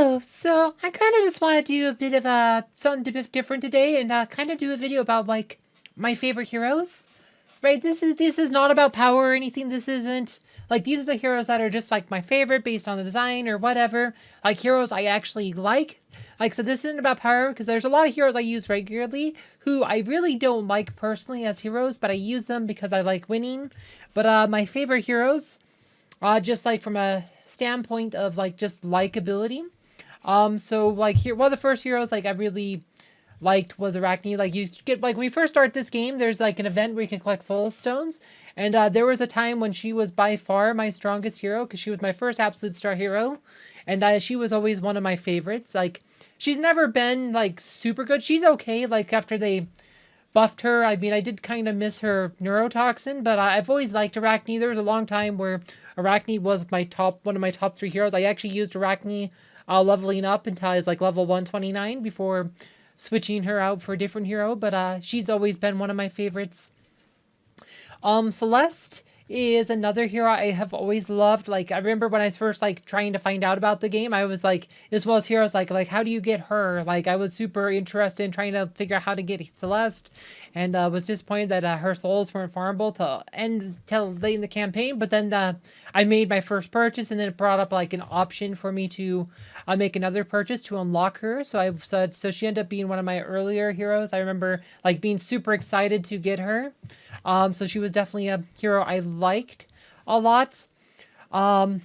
Hello, so I kind of just want to do a bit of something a bit different today and kind of do a video about like my favorite heroes. Right, this is not about power or anything. This isn't like these are the heroes that are just like my favorite based on the design or whatever. Like heroes I actually like. Like so this isn't about power because there's a lot of heroes I use regularly who I really don't like personally as heroes, but I use them because I like winning. But my favorite heroes, just like from a standpoint of like just likability. So like here, one of the first heroes like I really liked was Arachne. Like you get like when we first start this game, there's like an event where you can collect soul stones, and there was a time when she was by far my strongest hero because she was my first absolute star hero, and she was always one of my favorites. Like she's never been like super good. She's okay. Like after they buffed her, I mean, I did kind of miss her neurotoxin, but I've always liked Arachne. There was a long time where Arachne was one of my top 3 heroes. I actually used Arachne leveling up until I was like level 129 before switching her out for a different hero, but she's always been one of my favorites. Celeste is another hero I have always loved. Like I remember when I was first like trying to find out about the game, I was like, as well as heroes, like how do you get her? Like I was super interested in trying to figure out how to get Celeste, and was disappointed that her souls weren't farmable to end till late in the campaign. But then I made my first purchase, and then it brought up like an option for me to make another purchase to unlock her. So she ended up being one of my earlier heroes. I remember like being super excited to get her. So she was definitely a hero I liked a lot. Like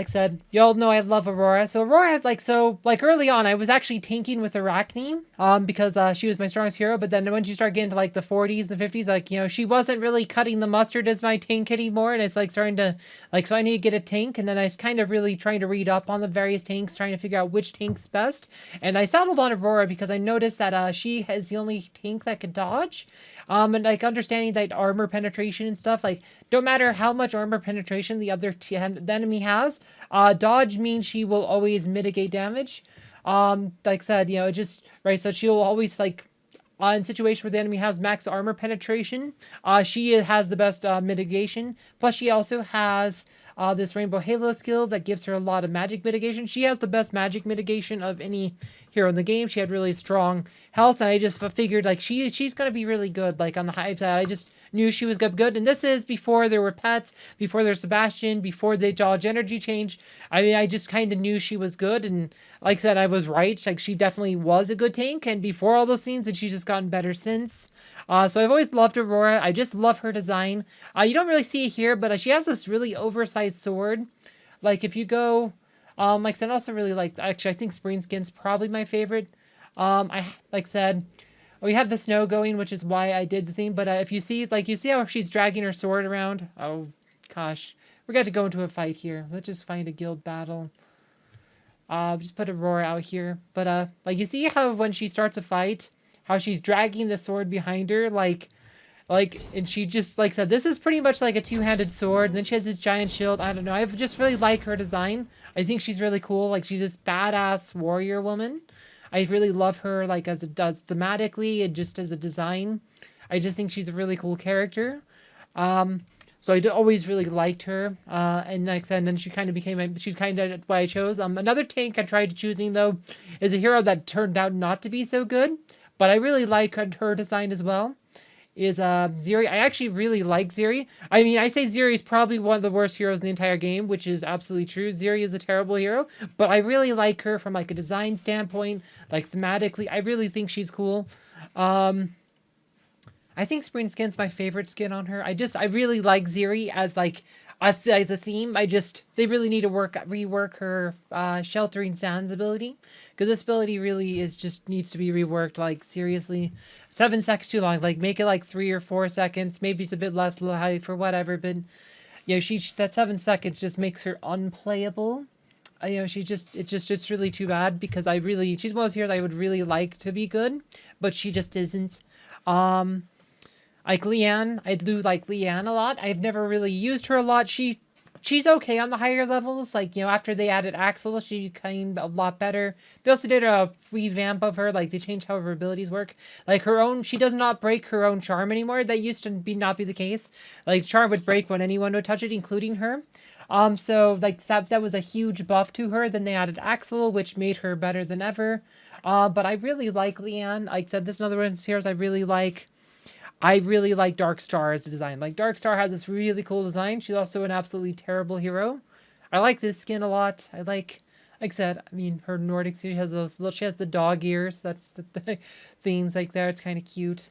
I said, y'all know I love Aurora. So Aurora, like early on, I was actually tanking with Arachne, because she was my strongest hero. But then when you start getting to like the 40s and 50s, like, you know, she wasn't really cutting the mustard as my tank anymore. And it's like starting to, like, so I need to get a tank. And then I was kind of really trying to read up on the various tanks, trying to figure out which tank's best. And I settled on Aurora because I noticed that she has the only tank that could dodge. And like understanding that armor penetration and stuff, like, don't matter how much armor penetration the enemy has, dodge means she will always mitigate damage. Like I said, you know, just right. So she'll always like in situations where the enemy has max armor penetration, she has the best mitigation. Plus, she also has this Rainbow Halo skill that gives her a lot of magic mitigation. She has the best magic mitigation of any hero in the game. She had really strong health, and I just figured like she's gonna be really good. Like on the high side, I just knew she was good. And this is before there were pets, before there's Sebastian, before they dodge energy change. I mean, I just kind of knew she was good, and like I said, I was right. Like she definitely was a good tank, and before all those things, and she's just gotten better since. So I've always loved Aurora. I just love her design. You don't really see it here, but she has this really oversized sword. Like if you go, like I said, I also really like, actually I think Spring Skin's probably my favorite. I like said, we have the snow going, which is why I did the thing. But if you see, like you see how she's dragging her sword around. Oh gosh, we're going to go into a fight here. Let's just find a guild battle. Just put Aurora out here. But like you see how when she starts a fight, how she's dragging the sword behind her, and she just, like said, this is pretty much like a two-handed sword, and then she has this giant shield. I don't know, I just really like her design. I think she's really cool. Like, she's this badass warrior woman. I really love her, like, as it does thematically and just as a design. I just think she's a really cool character. So I always really liked her, and like I said, and then she kind of became, she's kind of what I chose. Another tank I tried choosing, though, is a hero that turned out not to be so good, but I really like her design as well, is Ziri. I actually really like Ziri. I mean, I say Ziri is probably one of the worst heroes in the entire game, which is absolutely true. Ziri is a terrible hero, but I really like her from like a design standpoint, like thematically. I really think she's cool. I think Spring Skin's my favorite skin on her. I really like Ziri as like as a theme. They really need to rework her Sheltering Sands ability, because this ability really needs to be reworked. Like seriously, 7 seconds too long. Like make it like 3 or 4 seconds. Maybe it's a bit less life or whatever. But you know, that 7 seconds just makes her unplayable. You know, it's really too bad, because she's one of those heroes I would really like to be good, but she just isn't. Like Leanne, I do like Leanne a lot. I've never really used her a lot. She's okay on the higher levels. Like, you know, after they added Axel, she became a lot better. They also did a revamp of her. Like, they changed how her abilities work. Like, she does not break her own charm anymore. That used to not be the case. Like, charm would break when anyone would touch it, including her. So like that was a huge buff to her. Then they added Axel, which made her better than ever. But I really like Leanne. Like I said, this is another one of the heroes I really like. I really like Dark Star as a design. Like Dark Star has this really cool design. She's also an absolutely terrible hero. I like this skin a lot. Like I said, I mean, her Nordic, she has those little, she has the dog ears. That's the things like there. It's kind of cute.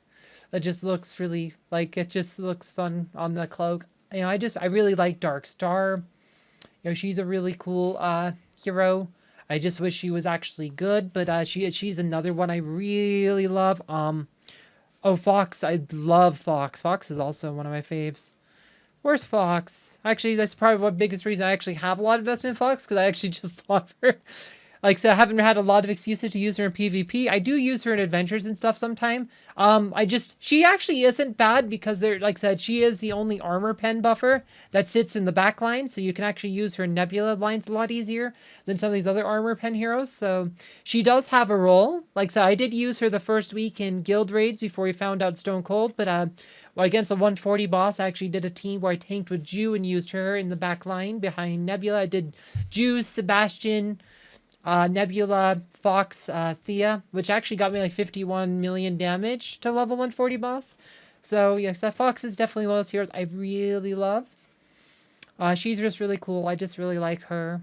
It just looks really, like, it just looks fun on the cloak. You know, I really like Dark Star. You know, she's a really cool hero. I just wish she was actually good, but she's another one I really love. Oh, Fox. I love Fox. Fox is also one of my faves. Where's Fox? Actually, that's probably the biggest reason I actually have a lot of investment in Fox, because I actually just love her. Like I said, I haven't had a lot of excuses to use her in PvP. I do use her in adventures and stuff sometime. She actually isn't bad because like I said, she is the only armor pen buffer that sits in the back line. So you can actually use her Nebula lines a lot easier than some of these other armor pen heroes. So she does have a role. Like I said, I did use her the first week in guild raids before we found out Stone Cold. But well, against the 140 boss, I actually did a team where I tanked with Jew and used her in the back line behind Nebula. I did Jew, Sebastian, Nebula, Fox, Thea, which actually got me like 51 million damage to level 140 boss. So yes, Fox is definitely one of those heroes I really love. She's just really cool. I just really like her.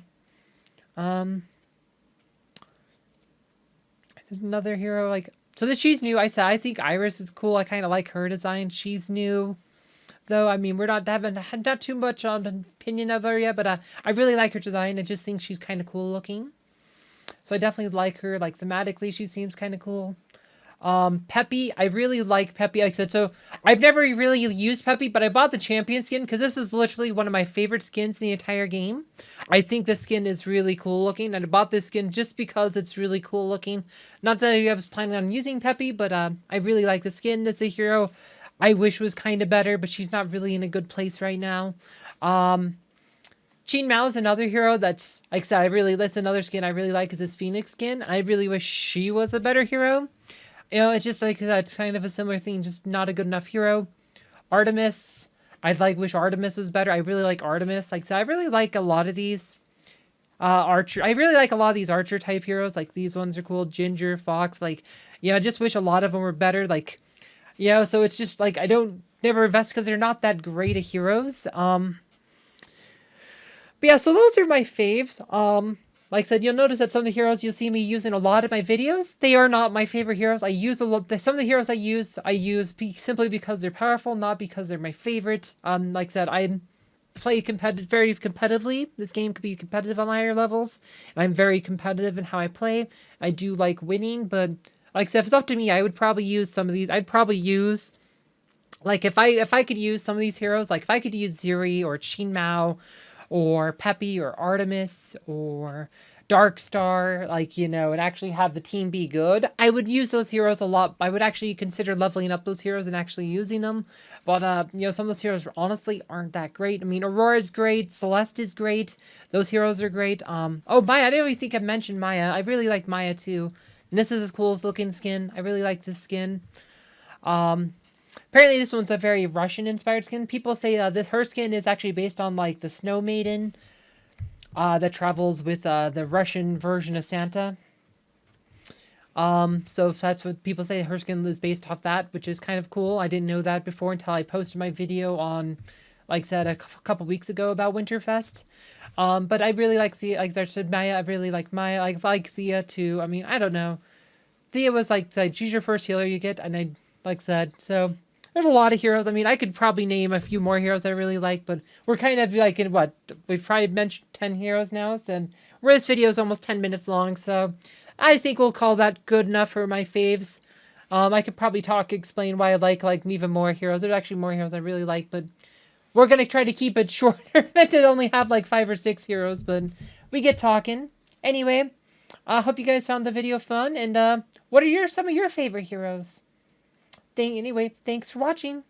There's another hero like, so she's new. I think Iris is cool. I kind of like her design. She's new. Though, I mean, haven't had too much on an opinion of her yet, but I really like her design. I just think she's kind of cool looking. So I definitely like her. Like, thematically, she seems kind of cool. Pepe, I really like Pepe. Like I said, so I've never really used Pepe, but I bought the champion skin because this is literally one of my favorite skins in the entire game. I think this skin is really cool looking, and I bought this skin just because it's really cool looking. Not that I was planning on using Pepe, but I really like the skin. This is a hero I wish was kind of better, but she's not really in a good place right now. Qin Mao is another hero that's, like I said, that's another skin I really like is this Phoenix skin. I really wish she was a better hero. You know, it's just like that's kind of a similar thing, just not a good enough hero. Artemis, wish Artemis was better. I really like Artemis. Like I said, I really like a lot of these archer. I really like a lot of these archer type heroes. Like these ones are cool. Ginger, Fox, like, I just wish a lot of them were better. Like, so it's just like I don't never invest because they're not that great of heroes. But yeah, so those are my faves. Like I said, you'll notice that some of the heroes you'll see me use in a lot of my videos, they are not my favorite heroes. I use some of the heroes I use simply because they're powerful, not because they're my favorite. Like I said, I play very competitively. This game could be competitive on higher levels, and I'm very competitive in how I play. I do like winning, but like I said, if it's up to me, I would probably use some of these. I'd probably use, like, if I could use some of these heroes, like if I could use Ziri or Qin Mao, or Pepe, or Artemis, or Dark Star, like, and actually have the team be good, I would use those heroes a lot. I would actually consider leveling up those heroes and actually using them. But, some of those heroes honestly aren't that great. I mean, Aurora is great. Celeste is great. Those heroes are great. Oh, Maya, I didn't even think I mentioned Maya. I really like Maya, too. And this is a cool looking skin. I really like this skin. Apparently this one's a very Russian-inspired skin. People say her skin is actually based on, like, the Snow Maiden that travels with the Russian version of Santa. So that's what people say. Her skin is based off that, which is kind of cool. I didn't know that before until I posted my video on, like I said, a couple weeks ago about Winterfest. But I really like Thea. Like I said, Maya. I really like Maya. I like Thea, too. I mean, I don't know. Thea was, like, she's your first healer you get, and I, like I said, so there's a lot of heroes. I mean, I could probably name a few more heroes I really like, but we're kind of like in what? We've probably mentioned 10 heroes now, and this video is almost 10 minutes long, so I think we'll call that good enough for my faves. I could probably explain why I like even more heroes. There's actually more heroes I really like, but we're going to try to keep it shorter. I to only have like 5 or 6 heroes, but we get talking. Anyway, I hope you guys found the video fun, and what are some of your favorite heroes? Anyway, thanks for watching.